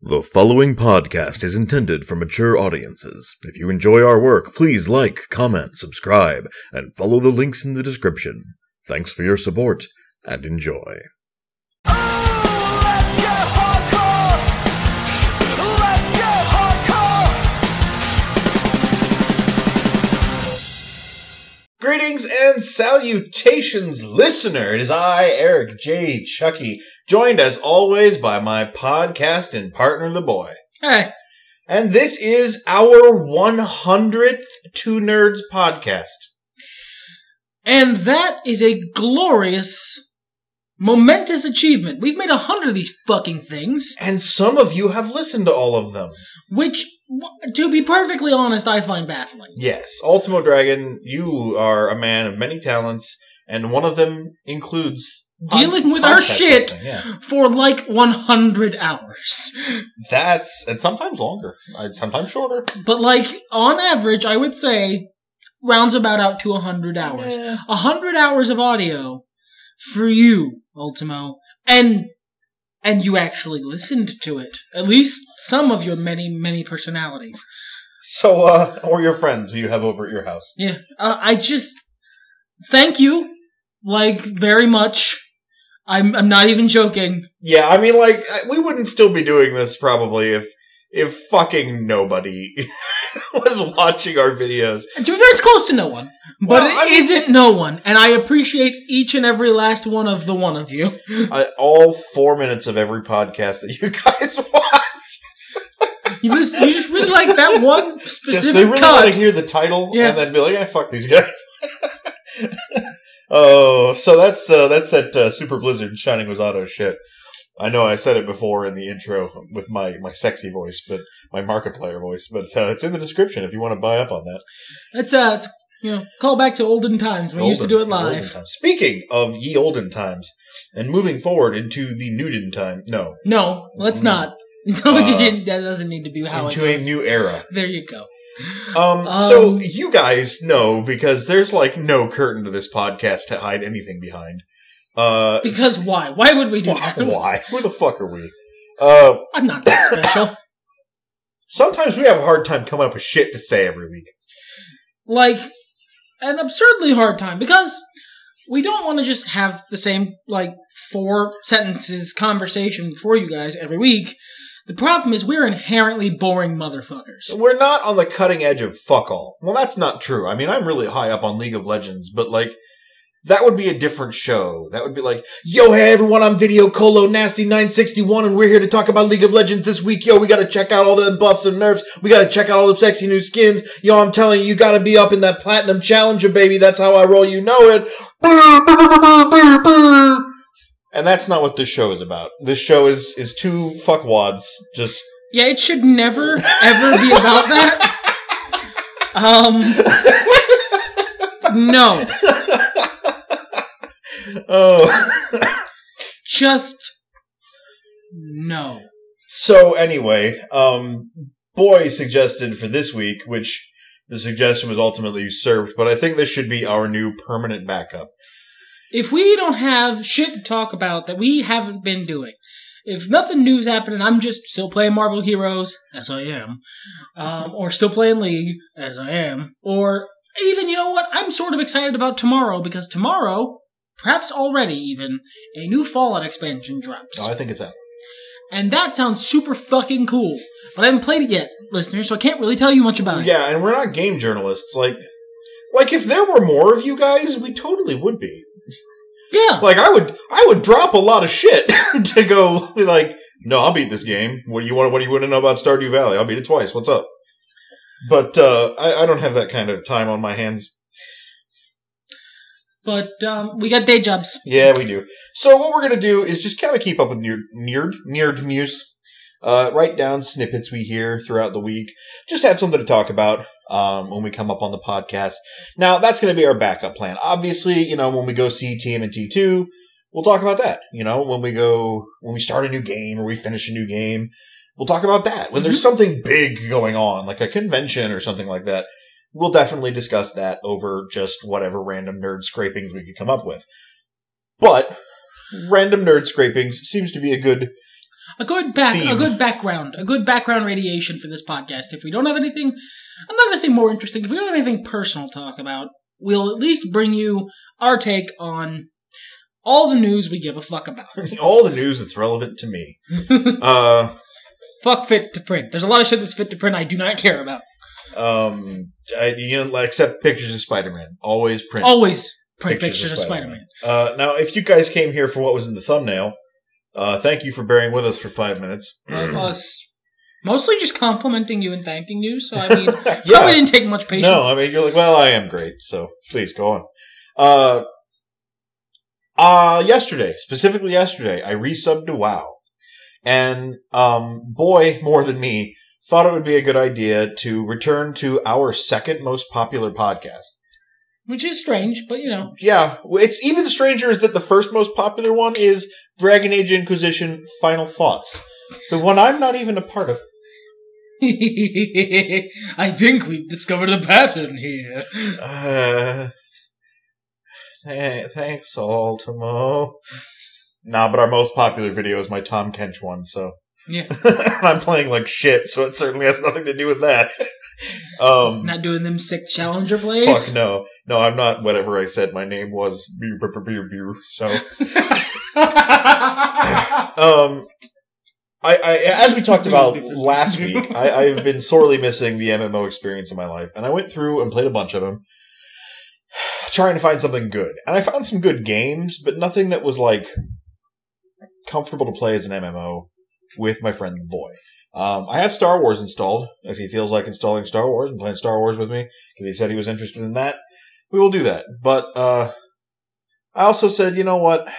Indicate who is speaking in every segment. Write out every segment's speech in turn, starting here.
Speaker 1: The following podcast is intended for mature audiences. If you enjoy our work, please like, comment, subscribe, and follow the links in the description. Thanks for your support, and enjoy. Greetings and salutations, listener! It is I, Eric J. Chucci, joined as always by my podcast and partner, The Boy.
Speaker 2: Hey.
Speaker 1: And this is our 100th Two Nerds podcast.
Speaker 2: And that is a glorious, momentous achievement. We've made 100 of these fucking things.
Speaker 1: And some of you have listened to all of them.
Speaker 2: Which, to be perfectly honest, I find baffling.
Speaker 1: Yes, Ultimo Dragon, you are a man of many talents, and one of them includes
Speaker 2: dealing with our shit for like 100 hours.
Speaker 1: And sometimes longer, sometimes shorter.
Speaker 2: But like, on average, I would say, rounds about out to 100 hours. 100 hours of audio for you, Ultimo. And you actually listened to it. At least some of your many, many personalities.
Speaker 1: So, or your friends who you have over at your house.
Speaker 2: Yeah. I just... Thank you. Like, very much. I'm not even joking.
Speaker 1: Yeah, I mean, like, we wouldn't still be doing this, probably, if fucking nobody was watching our videos.
Speaker 2: To be fair, it's close to no one. But it isn't no one. And I appreciate each and every last one of you.
Speaker 1: All 4 minutes of every podcast that you guys watch.
Speaker 2: You just really like that one specific
Speaker 1: they really
Speaker 2: cut.
Speaker 1: want to hear the title and then be like, fuck these guys. Oh, so that's that Super Blizzard Shining Wasato shit. I know I said it before in the intro with my sexy voice, but my Markiplier voice, but it's in the description if you want to buy up on that.
Speaker 2: It's call back to olden times when we used to do it live.
Speaker 1: Speaking of ye olden times, and moving forward into the newden time, no,
Speaker 2: let's not. No, that doesn't need to be how it goes.
Speaker 1: Into a new era.
Speaker 2: There you go.
Speaker 1: So you guys know, because there's like no curtain to this podcast to hide anything behind.
Speaker 2: Because why? Why would we do that?
Speaker 1: Why? Who the fuck are we?
Speaker 2: I'm not that special.
Speaker 1: Sometimes we have a hard time coming up with shit to say every week.
Speaker 2: Like, an absurdly hard time, because we don't want to just have the same, 4 sentences conversation for you guys every week. The problem is we're inherently boring motherfuckers.
Speaker 1: We're not on the cutting edge of fuck all. Well, that's not true. I mean, I'm really high up on League of Legends, but that would be a different show. That would be like, yo, hey everyone, I'm Video Colo Nasty 961, and we're here to talk about League of Legends this week. Yo, we gotta check out all the buffs and nerfs. We gotta check out all the sexy new skins. Yo, I'm telling you, you gotta be up in that Platinum Challenger, baby. That's how I roll, you know it. And that's not what this show is about. This show is two fuckwads just...
Speaker 2: Yeah, it should never, ever be about that. No.
Speaker 1: Oh.
Speaker 2: Just no.
Speaker 1: So anyway, Boy suggested for this week, which the suggestion was ultimately usurped, but I think this should be our new permanent backup.
Speaker 2: If we don't have shit to talk about that we haven't been doing, if nothing new's happening, I'm just still playing Marvel Heroes, as I am, or still playing League, as I am, or even, you know what, I'm sort of excited about tomorrow, because tomorrow, perhaps already even, a new Fallout expansion drops.
Speaker 1: Oh, I think it's out.
Speaker 2: And that sounds super fucking cool. But I haven't played it yet, listeners, so I can't really tell you much about it.
Speaker 1: Yeah, and we're not game journalists. Like if there were more of you guys, we totally would be.
Speaker 2: Yeah.
Speaker 1: I would drop a lot of shit to go be like, no, I'll beat this game. What do you want to know about Stardew Valley? I'll beat it twice. What's up? But I don't have that kind of time on my hands.
Speaker 2: But we got day jobs.
Speaker 1: Yeah, we do. So what we're gonna do is just kind of keep up with nerd news. Write down snippets we hear throughout the week. Just have something to talk about when we come up on the podcast. Now, that's going to be our backup plan. Obviously, when we go see TMNT 2, we'll talk about that. When we start a new game or we finish a new game, we'll talk about that. When there's something big going on, like a convention or something like that, we'll definitely discuss that over just whatever random nerd scrapings we could come up with. But random nerd scrapings seems to be a good
Speaker 2: a good background radiation for this podcast. If we don't have anything, I'm not going to say more interesting. If we don't have anything personal to talk about, we'll at least bring you our take on all the news we give a fuck about.
Speaker 1: All the news that's relevant to me.
Speaker 2: Fuck fit to print. There's a lot of shit that's fit to print I do not care about.
Speaker 1: Except pictures of Spider-Man. Always print
Speaker 2: pictures of Spider-Man.
Speaker 1: Now, if you guys came here for what was in the thumbnail, thank you for bearing with us for 5 minutes.
Speaker 2: Us mostly just complimenting you and thanking you, so I mean, probably didn't take much patience.
Speaker 1: No, I mean, you're like, well, I am great, so please, go on. Specifically yesterday, I resubbed to WoW. And, boy, more than me, thought it would be a good idea to return to our second most popular podcast.
Speaker 2: Which is strange, but you know.
Speaker 1: Yeah, it's even stranger is that the first most popular one is Dragon Age Inquisition Final Thoughts. The one I'm not even a part of.
Speaker 2: I think we've discovered a pattern here.
Speaker 1: Thanks, Ultimo. Nah, but our most popular video is my Tom Kench one, so.
Speaker 2: Yeah.
Speaker 1: I'm playing like shit, so it certainly has nothing to do with that.
Speaker 2: Not doing them sick challenger plays?
Speaker 1: Fuck no. No, I'm not whatever I said my name was. So. As we talked about last week, I've been sorely missing the MMO experience in my life, and I went through and played a bunch of them, trying to find something good. And I found some good games, but nothing that was like comfortable to play as an MMO with my friend the boy. I have Star Wars installed. If he feels like installing Star Wars and playing Star Wars with me, because he said he was interested in that, we will do that. But I also said, you know what?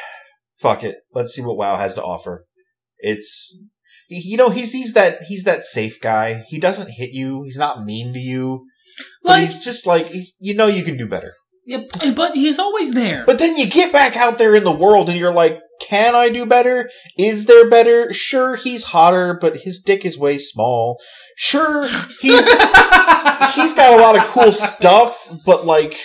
Speaker 1: Fuck it. Let's see what WoW has to offer. It's, you know, he's that safe guy. He doesn't hit you. He's not mean to you. But he's just like, you know you can do better.
Speaker 2: Yeah, but he's always there.
Speaker 1: But then you get back out there in the world and you're like, can I do better? Is there better? Sure, he's hotter, but his dick is way small. Sure, he's got a lot of cool stuff, but like,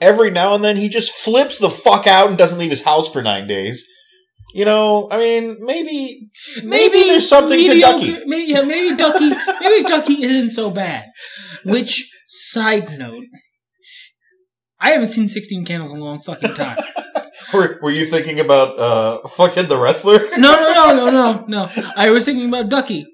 Speaker 1: every now and then he just flips the fuck out and doesn't leave his house for 9 days. You know, I mean, maybe there's something to Ducky.
Speaker 2: Maybe Ducky isn't so bad. Which, side note, I haven't seen 16 Candles in a long fucking time.
Speaker 1: Were you thinking about fucking the wrestler?
Speaker 2: No. I was thinking about Ducky.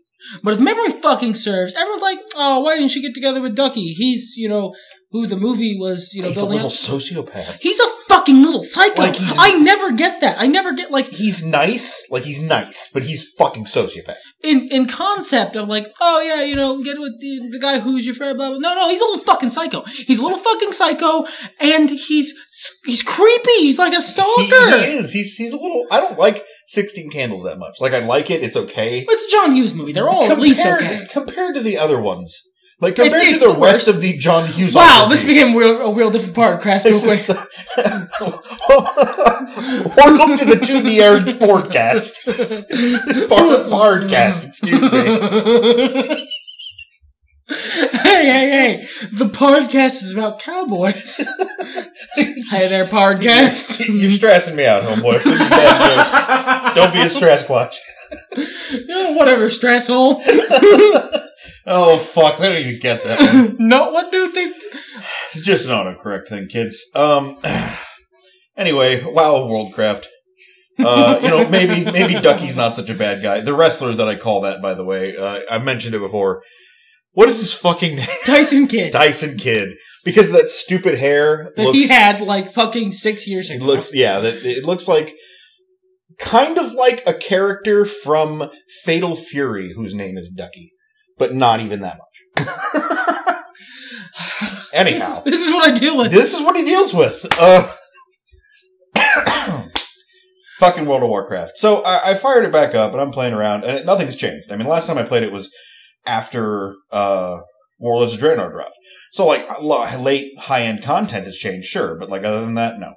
Speaker 2: But if memory fucking serves, everyone's like, oh, why didn't she get together with Ducky? He's, you know, who the movie was, you know,
Speaker 1: he's
Speaker 2: building
Speaker 1: a little
Speaker 2: up.
Speaker 1: sociopath.
Speaker 2: He's a fucking little psycho. Like I never get that.
Speaker 1: He's nice, but he's fucking sociopath.
Speaker 2: In concept of like, oh yeah, you know, get with the guy who's your friend, blah blah. No, he's a little fucking psycho. He's a little fucking psycho, and he's creepy. He's like a stalker.
Speaker 1: He is. He's a little. I don't like 16 Candles that much. Like I like it. It's okay.
Speaker 2: It's a John Hughes movie. They're all at least okay
Speaker 1: compared to the other ones. Like, compared to the rest of the John Hughes...
Speaker 2: Wow, this became a real different podcast real quick.
Speaker 1: Welcome to the 2D Aaron's podcast. Podcast, excuse me.
Speaker 2: Hey. The podcast is about cowboys. Hey there, podcast.
Speaker 1: You're stressing me out, homeboy. Bad jokes. Don't be a stress watch.
Speaker 2: Whatever, stresshole.
Speaker 1: Oh, fuck. They don't even get that one.
Speaker 2: No, what do they...
Speaker 1: It's just an autocorrect thing, kids. Anyway, WoW of Worldcraft. You know, maybe Ducky's not such a bad guy. The wrestler that I call that, by the way, I've mentioned it before. What is his fucking name?
Speaker 2: Tyson Kidd.
Speaker 1: Tyson Kidd. Because of that stupid hair.
Speaker 2: That he had, like, fucking 6 years ago.
Speaker 1: It looks like... kind of like a character from Fatal Fury, whose name is Ducky. But not even that much. Anyhow.
Speaker 2: This is what I deal with.
Speaker 1: This is what he deals with. Fucking World of Warcraft. So I fired it back up and I'm playing around and nothing's changed. I mean, last time I played it was after Warlords of Draenor dropped. So like late high-end content has changed, sure. But like other than that, no.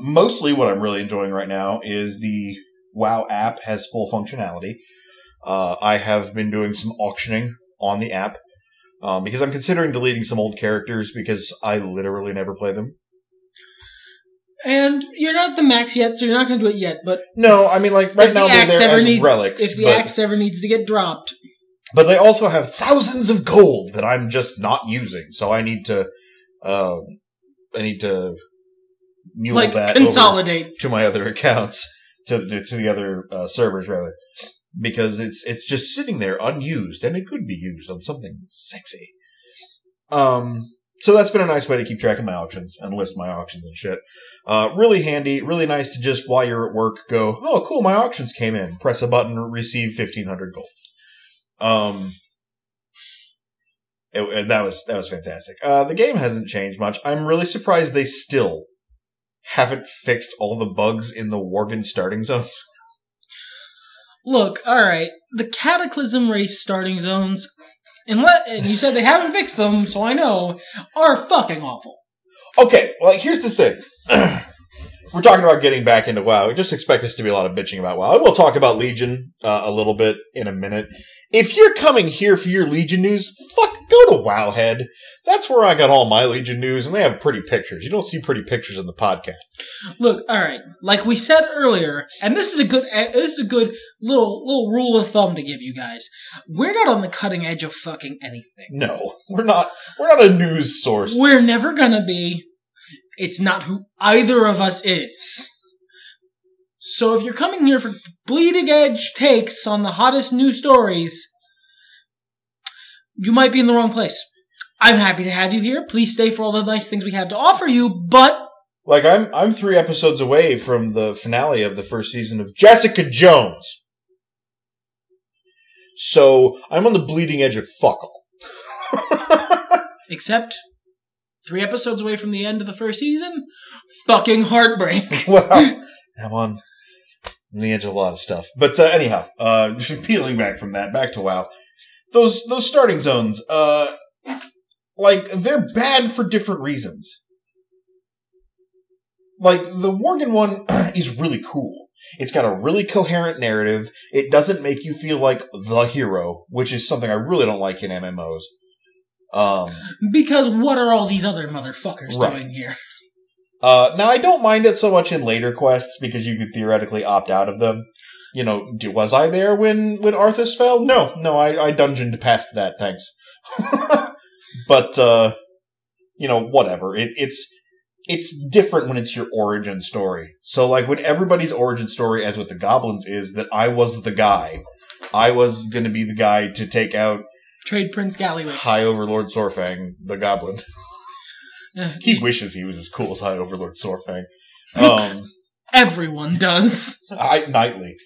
Speaker 1: Mostly what I'm really enjoying right now is the WoW app has full functionality. I have been doing some auctioning on the app, because I'm considering deleting some old characters because I literally never play them.
Speaker 2: And you're not at the max yet, so you're not going to do it yet, but...
Speaker 1: No, I mean, like, right now they're there as relics.
Speaker 2: If the axe ever needs to get dropped.
Speaker 1: But they also have thousands of gold that I'm just not using, so I need to mule that
Speaker 2: consolidate
Speaker 1: over to my other accounts, to the other servers, rather. Because it's just sitting there unused, and it could be used on something sexy. So that's been a nice way to keep track of my auctions and list my auctions and shit. Really handy, really nice to just, while you're at work, go, oh, cool, my auctions came in. Press a button, receive 1,500 gold. That was fantastic. The game hasn't changed much. I'm really surprised they still haven't fixed all the bugs in the Worgen starting zones.
Speaker 2: Look, alright, the Cataclysm race starting zones, and you said they haven't fixed them, so I know, are fucking awful.
Speaker 1: Okay, well, here's the thing. We're talking about getting back into WoW. Just expect this to be a lot of bitching about WoW. I will talk about Legion a little bit in a minute. If you're coming here for your Legion news, go to WoWhead. That's where I got all my Legion news, and they have pretty pictures. You don't see pretty pictures in the podcast.
Speaker 2: Look, all right, like we said earlier, and this is a good little rule of thumb to give you guys. We're not on the cutting edge of fucking anything.
Speaker 1: No, we're not. We're not a news source.
Speaker 2: We're never gonna be. It's not who either of us is. So if you're coming here for bleeding edge takes on the hottest news stories, you might be in the wrong place. I'm happy to have you here. Please stay for all the nice things we have to offer you, but...
Speaker 1: Like, I'm 3 episodes away from the finale of the first season of Jessica Jones. So, I'm on the bleeding edge of fuck all.
Speaker 2: Except, 3 episodes away from the end of the first season? Fucking heartbreak.
Speaker 1: Well, I'm on the edge of a lot of stuff. But anyhow, peeling back from that, back to WoW. Those starting zones, like, they're bad for different reasons. Like, the Worgen one is really cool. It's got a really coherent narrative. It doesn't make you feel like the hero, which is something I really don't like in MMOs.
Speaker 2: Because what are all these other motherfuckers doing here?
Speaker 1: Now, I don't mind it so much in later quests, because you could theoretically opt out of them. You know, was I there when Arthas fell? No, I dungeoned past that, thanks. But, you know, whatever. It's different when it's your origin story. So, like, when everybody's origin story, as with the goblins, is that I was the guy. I was gonna be the guy to take out
Speaker 2: Trade Prince Gallywix.
Speaker 1: High Overlord Sorfang, the goblin. He wishes he was as cool as High Overlord Sorfang.
Speaker 2: Everyone does.
Speaker 1: Nightly.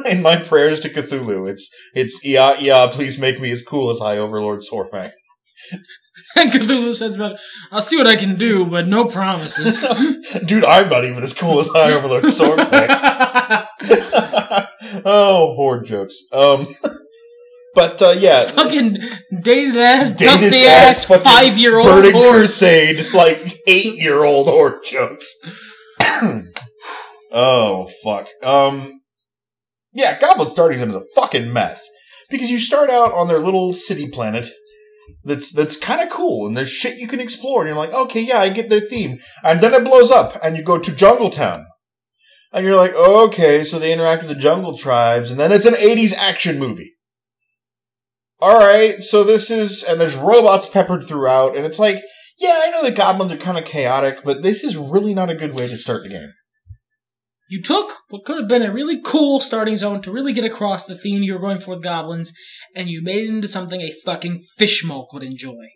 Speaker 1: In my prayers to Cthulhu, it's yeah, please make me as cool as High Overlord Sorfang.
Speaker 2: And Cthulhu says about, I'll see what I can do, but no promises.
Speaker 1: Dude, I'm not even as cool as High Overlord Sorfang. Oh, horde jokes. But, yeah.
Speaker 2: Fucking dated-ass, dusty-ass, 5-year-old
Speaker 1: Burning
Speaker 2: horde.
Speaker 1: Crusade, like, 8-year-old horde jokes. Oh, fuck. Yeah, Goblin starting them is a fucking mess. Because you start out on their little city planet that's kind of cool, and there's shit you can explore, and you're like, okay, yeah, I get their theme. And then it blows up, and you go to Jungle Town. And you're like, okay, so they interact with the jungle tribes, and then it's an 80s action movie. Alright, so this is, and there's robots peppered throughout, and it's like, yeah, I know the goblins are kind of chaotic, but this is really not a good way to start the game.
Speaker 2: You took what could have been a really cool starting zone to really get across the theme you were going for with goblins, and you made it into something a fucking fishmulk would enjoy.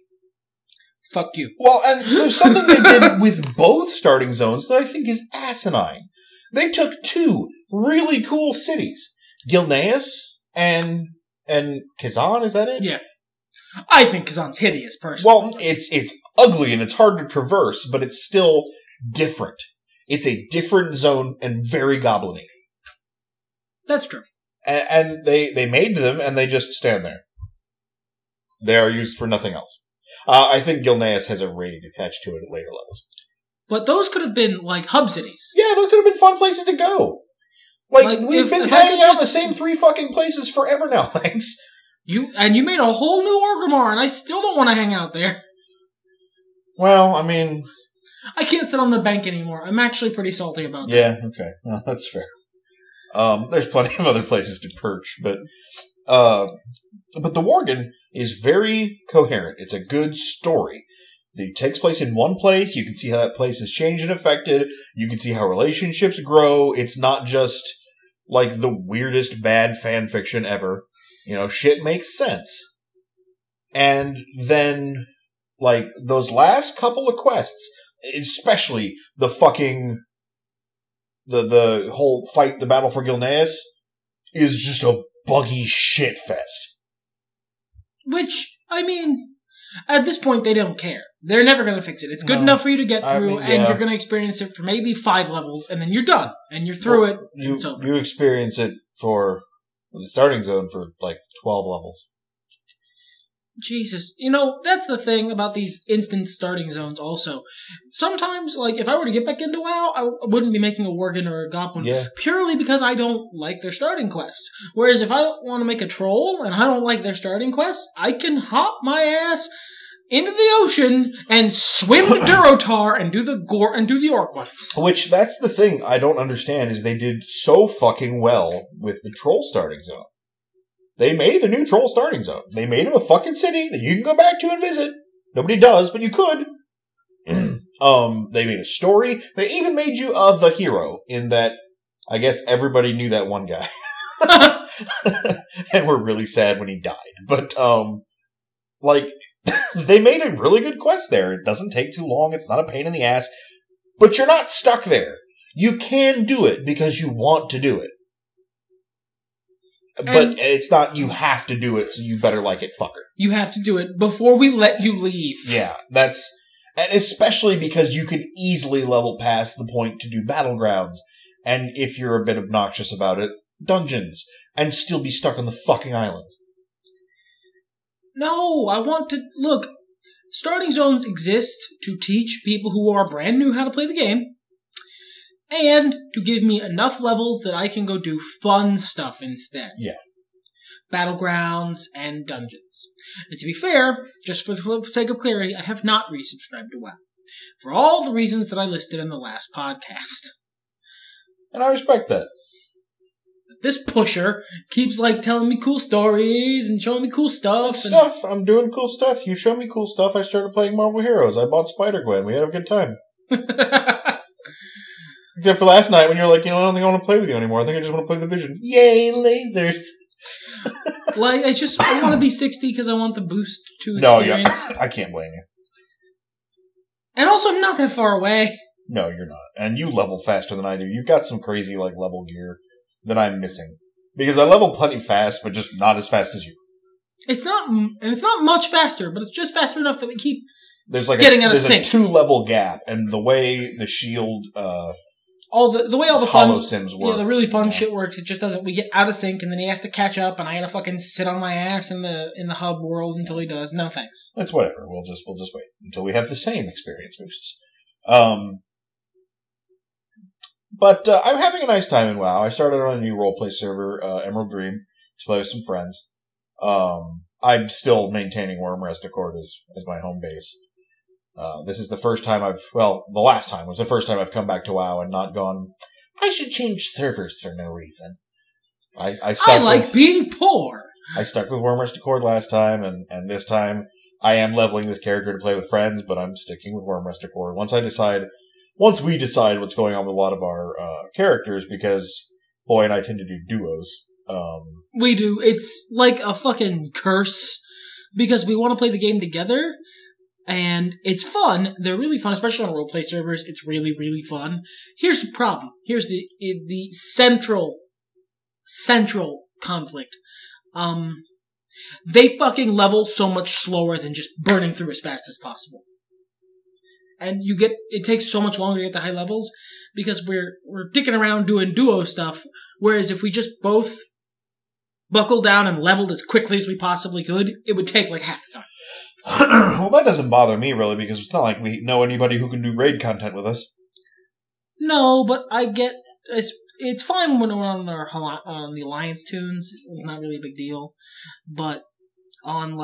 Speaker 2: Fuck you.
Speaker 1: Well, and there's something they did with both starting zones that I think is asinine. They took 2 really cool cities. Gilneas and Kazan, is that it?
Speaker 2: Yeah. I think Kazan's hideous, personally.
Speaker 1: Well, it's ugly and it's hard to traverse, but it's still different. It's a different zone and very goblin-y.
Speaker 2: That's true.
Speaker 1: And they made them and they just stand there. They are used for nothing else. I think Gilneas has a raid attached to it at later levels.
Speaker 2: But those could have been, like, hub cities.
Speaker 1: Yeah, those could have been fun places to go. Like we've been hanging out in the same 3 fucking places forever now, thanks.
Speaker 2: You made a whole new Orgrimmar, and I still don't want to hang out there.
Speaker 1: Well, I mean...
Speaker 2: I can't sit on the bank anymore. I'm actually pretty salty about that.
Speaker 1: Yeah, okay. Well, that's fair. There's plenty of other places to perch, but the Worgen is very coherent. It's a good story. It takes place in one place. You can see how that place has changed and affected. You can see how relationships grow. It's not just like the weirdest bad fan fiction ever. You know, shit makes sense. And then, like, those last couple of quests, especially the fucking, the whole fight, the battle for Gilneas, is just a buggy shit fest.
Speaker 2: Which, I mean, at this point, they don't care. They're never going to fix it. It's good enough for you to get through, and you're going to experience it for maybe 5 levels, and then you're done, and you're through it.
Speaker 1: You experience it for the starting zone for like 12 levels.
Speaker 2: Jesus. You know, that's the thing about these instant starting zones also. Sometimes, like, if I were to get back into WoW, I wouldn't be making a Worgen or a Goblin. Yeah. Purely because I don't like their starting quests. Whereas if I want to make a Troll, and I don't like their starting quests, I can hop my ass into the ocean and swim to Durotar and do the Orc ones.
Speaker 1: Which, that's the thing I don't understand, is they did so fucking well with the Troll starting zone. They made a new Troll starting zone. They made him a fucking city that you can go back to and visit. Nobody does, but you could. They made a story. They even made you the hero, in that I guess everybody knew that one guy. And were really sad when he died. But, like, they made a really good quest there. It doesn't take too long. It's not a pain in the ass. But you're not stuck there. You can do it because you want to do it. But it's not, you have to do it, so you better like it, fucker.
Speaker 2: You have to do it before we let you leave.
Speaker 1: Yeah, and especially because you can easily level past the point to do battlegrounds. And if you're a bit obnoxious about it, dungeons. And still be stuck on the fucking island.
Speaker 2: No, I want to, look, starting zones exist to teach people who are brand new how to play the game. And to give me enough levels that I can go do fun stuff instead.
Speaker 1: Yeah.
Speaker 2: Battlegrounds and dungeons. And to be fair, just for the sake of clarity, I have not resubscribed to WoW. For all the reasons that I listed in the last podcast.
Speaker 1: And I respect that.
Speaker 2: This pusher keeps, like, telling me cool stories and showing me cool stuff.
Speaker 1: I'm doing cool stuff. You show me cool stuff. I started playing Marvel Heroes. I bought Spider-Gwen. We had a good time. Except for last night when you're like, I don't think I want to play with you anymore. I think I just want to play the Vision. Yay, lasers!
Speaker 2: Like, I want to be 60 because I want the boost to experience.
Speaker 1: No, I can't blame you.
Speaker 2: And also, I'm not that far away.
Speaker 1: No, you're not. And you level faster than I do. You've got some crazy, like, level gear that I'm missing. Because I level plenty fast, but just not as fast as you.
Speaker 2: It's not much faster, but it's just fast enough that we keep
Speaker 1: getting out of sync. There's a 2-level gap, and the way the shield,
Speaker 2: the way all the fun
Speaker 1: sims work.
Speaker 2: Yeah, the really fun shit works. It just doesn't. We get out of sync, and then he has to catch up, and I gotta fucking sit on my ass in the hub world until he does. No thanks.
Speaker 1: That's whatever. We'll just wait until we have the same experience boosts. But I'm having a nice time in WoW. I started on a new roleplay server, Emerald Dream, to play with some friends. I'm still maintaining Wormrest Accord as my home base. This is the first time the last time was the first time I've come back to WoW and not gone, I should change servers for no reason. I
Speaker 2: like being poor.
Speaker 1: I stuck with Wormrest Accord last time, and this time I am leveling this character to play with friends, but I'm sticking with Wormrest Accord. Once we decide what's going on with a lot of our characters, because Boy and I tend to do duos.
Speaker 2: We do. It's like a fucking curse, because we want to play the game together. And it's fun. They're really fun, especially on roleplay servers. It's really, really fun. Here's the problem. Here's the central conflict. They fucking level so much slower than just burning through as fast as possible. And it takes so much longer to get to high levels because we're dicking around doing duo stuff. Whereas if we just both buckled down and leveled as quickly as we possibly could, it would take like half the time.
Speaker 1: Well, that doesn't bother me, really, because it's not like we know anybody who can do raid content with us.
Speaker 2: No, but I get... It's fine when we're on the Alliance tunes. It's not really a big deal. But on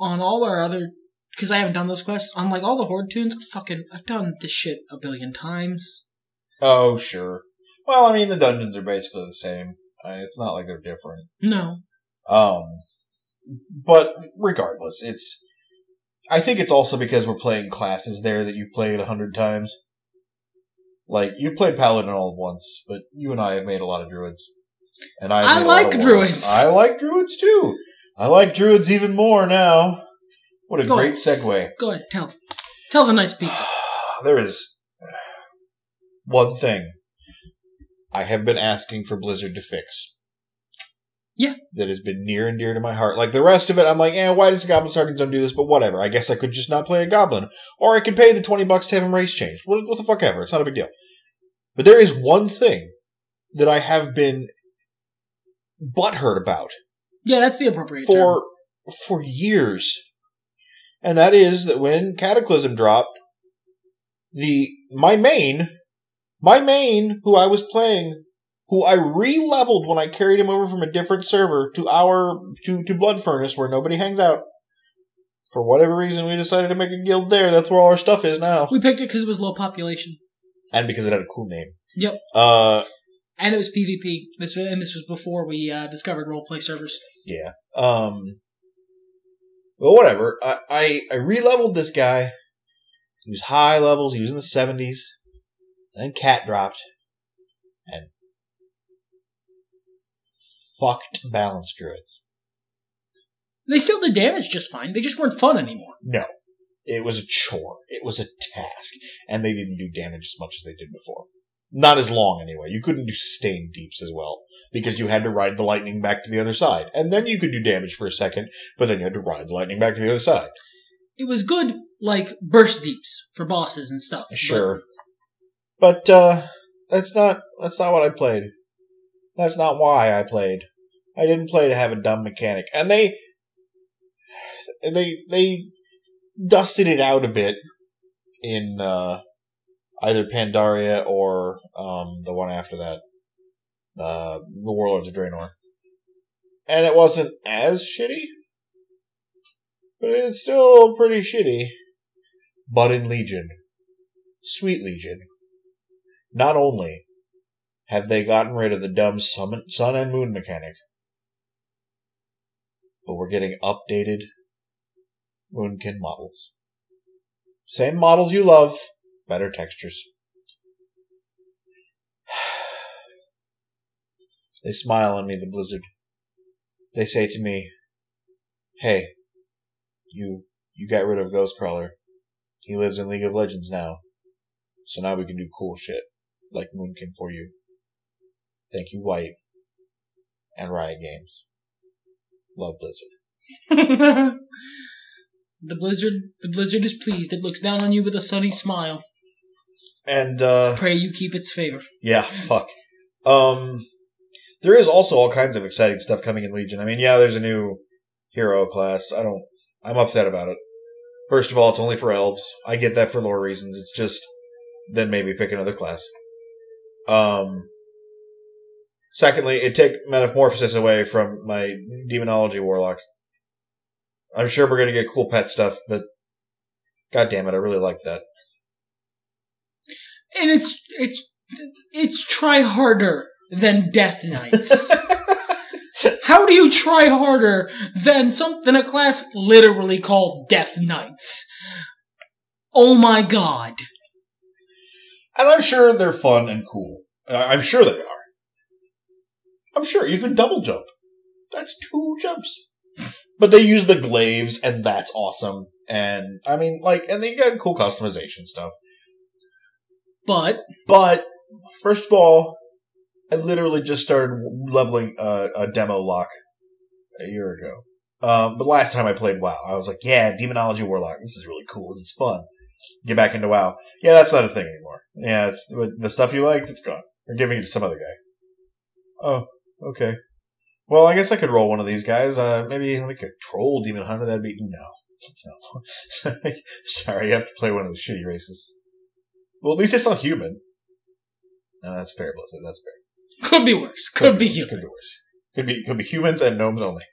Speaker 2: all our other because I haven't done those quests. On like all the Horde tunes, I've done this shit a billion times.
Speaker 1: Oh, sure. Well, I mean, the dungeons are basically the same. It's not like they're different.
Speaker 2: No.
Speaker 1: But regardless, I think it's also because we're playing classes there that you've played 100 times. Like, you played Paladin all at once, but you and I have made a lot of druids. And I
Speaker 2: like druids.
Speaker 1: I like druids too. I like druids even more now. What a great segue.
Speaker 2: Go ahead, tell the nice people.
Speaker 1: There is one thing I have been asking for Blizzard to fix.
Speaker 2: Yeah.
Speaker 1: That has been near and dear to my heart. Like the rest of it, I'm like, why does the Goblin Starting Zone do this? But whatever. I guess I could just not play a Goblin. Or I could pay the $20 to have him race change. What the fuck ever. It's not a big deal. But there is one thing that I have been butthurt about.
Speaker 2: Yeah, that's the appropriate term.
Speaker 1: For years. And that is that when Cataclysm dropped, my main, who I was playing, who I re-leveled when I carried him over from a different server to Blood Furnace, where nobody hangs out. For whatever reason, we decided to make a guild there. That's where all our stuff is now.
Speaker 2: We picked it because it was low population.
Speaker 1: And because it had a cool name.
Speaker 2: Yep. And it was PvP. This was before we discovered roleplay servers.
Speaker 1: Yeah. Well, whatever. I re-leveled this guy. He was high levels. He was in the 70s. Then Cat dropped. And fucked balanced druids.
Speaker 2: They still did damage just fine. They just weren't fun anymore.
Speaker 1: No. It was a chore. It was a task. And they didn't do damage as much as they did before. Not as long, anyway. You couldn't do sustained deeps as well, because you had to ride the lightning back to the other side. And then you could do damage for a second, but then you had to ride the lightning back to the other side.
Speaker 2: It was good, like, burst deeps for bosses and stuff.
Speaker 1: Sure. But that's not what I played. That's not why I played. I didn't play to have a dumb mechanic. And they dusted it out a bit in either Pandaria or the one after that, the Warlords of Draenor. And it wasn't as shitty, but it's still pretty shitty. But in Legion, Sweet Legion, not only have they gotten rid of the dumb sun and moon mechanic, but we're getting updated Moonkin models. Same models you love, better textures. They smile on me, the Blizzard. They say to me, hey, you got rid of Ghostcrawler. He lives in League of Legends now. So now we can do cool shit, like Moonkin for you. Thank you, White. And Riot Games. Love Blizzard.
Speaker 2: The Blizzard is pleased. It looks down on you with a sunny smile.
Speaker 1: And,
Speaker 2: pray you keep its favor.
Speaker 1: Yeah, fuck. There is also all kinds of exciting stuff coming in Legion. I mean, yeah, there's a new hero class. I'm upset about it. First of all, it's only for elves. I get that for lore reasons. It's just, then maybe pick another class. Secondly, it take Metamorphosis away from my Demonology Warlock. I'm sure we're going to get cool pet stuff, but god damn it, I really like that.
Speaker 2: And it's try harder than Death Knights. How do you try harder than a class literally called Death Knights? Oh my god.
Speaker 1: And I'm sure they're fun and cool. I'm sure they are. I'm sure you can double jump. That's 2 jumps. But they use the glaives, and that's awesome. And, I mean, and they got cool customization stuff. But, first of all, I literally just started leveling a demo lock a year ago. But last time I played WoW, I was like, yeah, Demonology Warlock, this is really cool, this is fun. Get back into WoW. Yeah, that's not a thing anymore. Yeah, the stuff you liked, it's gone. We're giving it to some other guy. Oh, okay. Well, I guess I could roll one of these guys. Maybe like a troll demon hunter. That'd be no. Sorry, you have to play one of the shitty races. Well, at least it's not human. No, that's fair, Blizzard. That's fair.
Speaker 2: Could be worse. Could be human.
Speaker 1: Could be worse. Could be humans and gnomes only.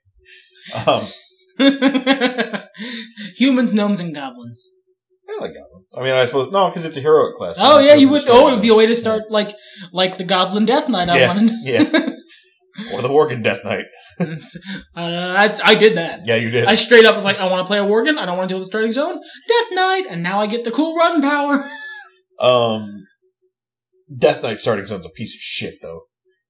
Speaker 2: humans, gnomes, and goblins.
Speaker 1: I like goblins. I mean, I suppose no, because it's a heroic class.
Speaker 2: Oh yeah, you would. Oh, it would be a way to start like the Goblin Death Knight. I wanted.
Speaker 1: Yeah. Or the Worgen Death Knight.
Speaker 2: I did that.
Speaker 1: Yeah, you did.
Speaker 2: I straight up was like, I want to play a Worgen. I don't want to deal with the starting zone. Death Knight, and now I get the cool run power.
Speaker 1: Death Knight starting zone's a piece of shit, though.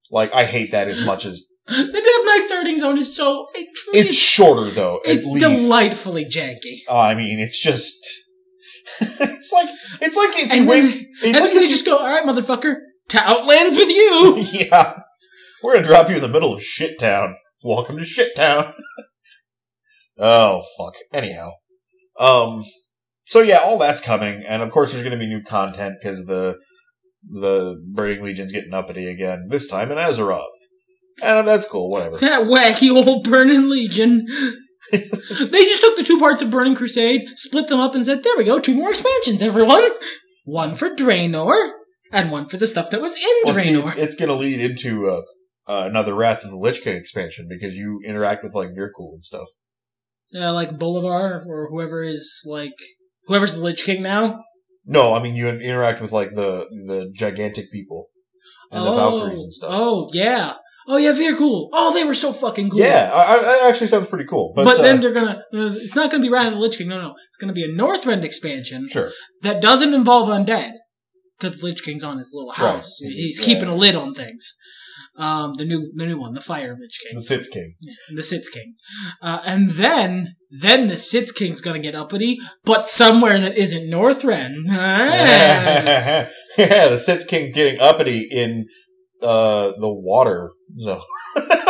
Speaker 1: Like, I hate that as much as
Speaker 2: the Death Knight starting zone is so.
Speaker 1: It's shorter though.
Speaker 2: It's delightfully janky.
Speaker 1: I mean, it's just. it's like if
Speaker 2: and
Speaker 1: you wait.
Speaker 2: And then they just go, all right, motherfucker, Outlands with you.
Speaker 1: Yeah. We're going to drop you in the middle of Shit Town. Welcome to Shit Town. Oh, fuck. Anyhow. So yeah, all that's coming. And of course there's going to be new content because the Burning Legion's getting uppity again. This time in Azeroth. And that's cool, whatever.
Speaker 2: That wacky old Burning Legion. They just took the 2 parts of Burning Crusade, split them up and said, there we go, 2 more expansions, everyone. One for Draenor, and one for the stuff that was in Draenor.
Speaker 1: See, it's going to lead into another Wrath of the Lich King expansion because you interact with like Mirkul and stuff.
Speaker 2: Like Bolivar or whoever's the Lich King now.
Speaker 1: No, I mean you interact with like the gigantic people and the Valkyries and stuff.
Speaker 2: Oh yeah, very cool. Oh, they were so fucking cool.
Speaker 1: Yeah, that actually sounds pretty cool.
Speaker 2: But then they're gonna. It's not gonna be Wrath of the Lich King. No, it's gonna be a Northrend expansion.
Speaker 1: Sure. That
Speaker 2: doesn't involve undead because the Lich King's on his little house.
Speaker 1: Right.
Speaker 2: He's keeping a lid on things. The new one, the Fire Lich King.
Speaker 1: The Sitz King.
Speaker 2: Yeah, the Sitz King. And then the Sitz King's gonna get uppity, but somewhere that isn't Northrend.
Speaker 1: Yeah, the Sitz King getting uppity in the water zone.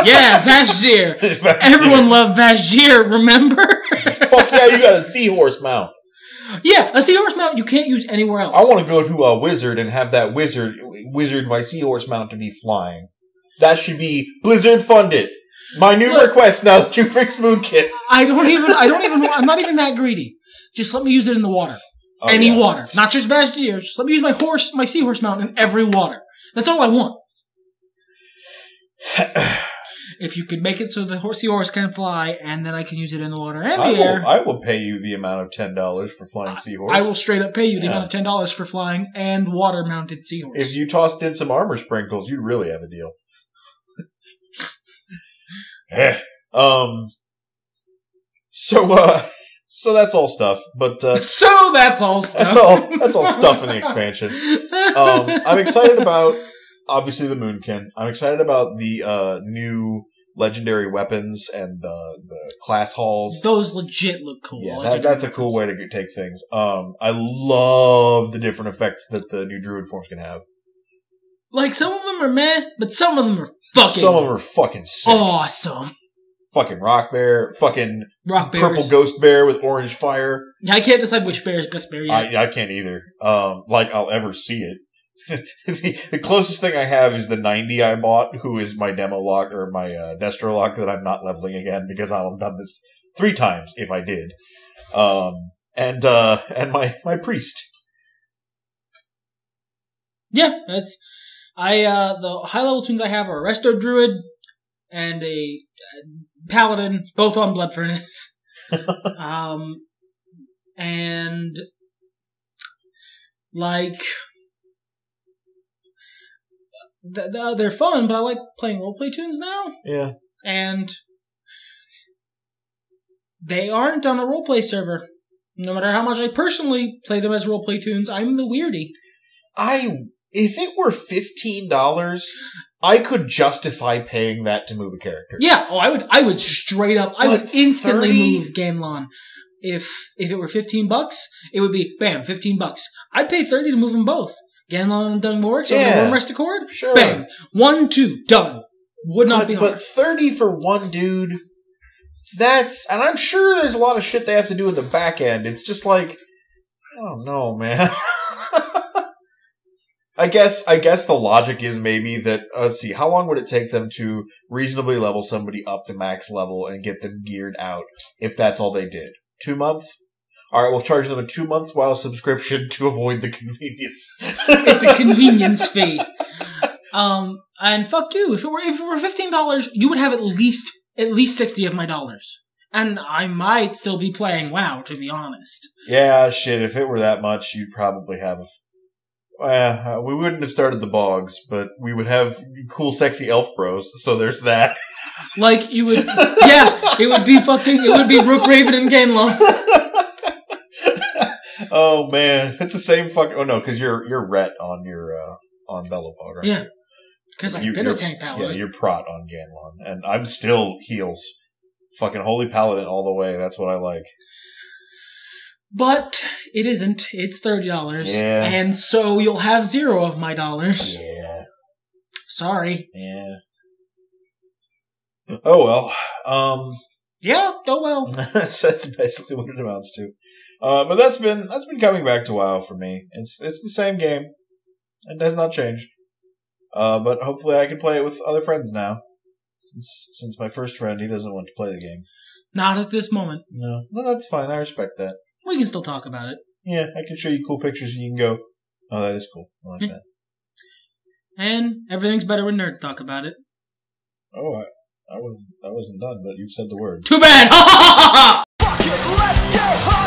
Speaker 2: Yeah, Vashj'ir. Everyone loved Vashj'ir, remember?
Speaker 1: Fuck yeah, you got a seahorse mount.
Speaker 2: Yeah, a seahorse mount you can't use anywhere else.
Speaker 1: I want to go to a wizard and have that wizard my seahorse mount to be flying. That should be Blizzard funded. My new request now that you fixed Moonkit.
Speaker 2: I'm not even that greedy. Just let me use it in the water. Water. Not just Vashj'ir. Just let me use my seahorse mount in every water. That's all I want. If you could make it so the seahorse can fly, and then I can use it in the water and the air.
Speaker 1: I will pay you the amount of $10 for flying seahorse.
Speaker 2: I will straight up pay you the amount of $10 for flying and water-mounted seahorse.
Speaker 1: If you tossed in some armor sprinkles, you'd really have a deal. So that's all stuff, but
Speaker 2: so that's all stuff.
Speaker 1: That's all stuff in the expansion. I'm excited about obviously the Moonkin. I'm excited about the new legendary weapons and the class halls.
Speaker 2: Those legit look cool.
Speaker 1: Yeah, that's a cool way to take things. I love the different effects that the new druid forms can have.
Speaker 2: Like, some of them are meh, but some of them are fucking...
Speaker 1: Some of them are fucking sick.
Speaker 2: Awesome.
Speaker 1: Fucking rock bear, fucking
Speaker 2: rock
Speaker 1: purple ghost bear with orange fire.
Speaker 2: I can't decide which bear is best bear yet.
Speaker 1: I can't either. Like, I'll ever see it. The closest thing I have is the 90 I bought, who is my demo lock, or my Destro lock that I'm not leveling again, because I'll have done this 3 times if I did. And my priest.
Speaker 2: Yeah, that's... the high level tunes I have are a Resto Druid and a Paladin, both on Blood Furnace. And like they're fun, but I like playing roleplay tunes now.
Speaker 1: Yeah.
Speaker 2: And they aren't on a roleplay server. No matter how much I personally play them as roleplay tunes, I'm the weirdy.
Speaker 1: If it were $15, I could justify paying that to move a character.
Speaker 2: Yeah, I would straight up, I would instantly move Ganlon. If it were $15, it would be, bam, $15. I'd pay $30 to move them both. Ganlon and Dungborg, so the Worm Rest Accord,
Speaker 1: sure.
Speaker 2: Bang. 1, 2, done. Would not be hard.
Speaker 1: But $30 for one dude, and I'm sure there's a lot of shit they have to do in the back end. It's just like, I don't know, man. I guess the logic is maybe that, let's see, how long would it take them to reasonably level somebody up to max level and get them geared out if that's all they did? 2 months? Alright, we'll charge them a 2 months WoW subscription to avoid the convenience.
Speaker 2: It's a convenience fee. And fuck you. If it were $15, you would have at least 60 of my dollars. And I might still be playing WoW, to be honest.
Speaker 1: Yeah, shit, if it were that much, you'd probably have... we wouldn't have started the bogs, but we would have cool, sexy elf bros, so there's that.
Speaker 2: Like, you would... Yeah, it would be Rook, Raven, and Gainlow.
Speaker 1: Oh, man. It's the same fucking... Oh, no, because you're Ret on your... on Belopog, right?
Speaker 2: Yeah. Because I've been a tank paladin.
Speaker 1: Yeah, you're Prot on Ganlon. And I'm still heals. Fucking Holy Paladin all the way. That's what I like.
Speaker 2: But it isn't. It's $30.
Speaker 1: Yeah.
Speaker 2: And so you'll have 0 of my dollars.
Speaker 1: Yeah.
Speaker 2: Sorry.
Speaker 1: Yeah. Oh, well.
Speaker 2: Yeah, oh well.
Speaker 1: That's basically what it amounts to. But that's been coming back to WoW for me. It's the same game. It has not changed. But hopefully I can play it with other friends now. Since my first friend, he doesn't want to play the game.
Speaker 2: Not at this moment.
Speaker 1: No, that's fine. I respect that.
Speaker 2: We can still talk about it.
Speaker 1: Yeah, I can show you cool pictures and you can go, oh, that is cool. I like that.
Speaker 2: And everything's better when nerds talk about it.
Speaker 1: Oh, I wasn't done, but you've said the word.
Speaker 2: Too bad!
Speaker 3: Fuck it, let's get high!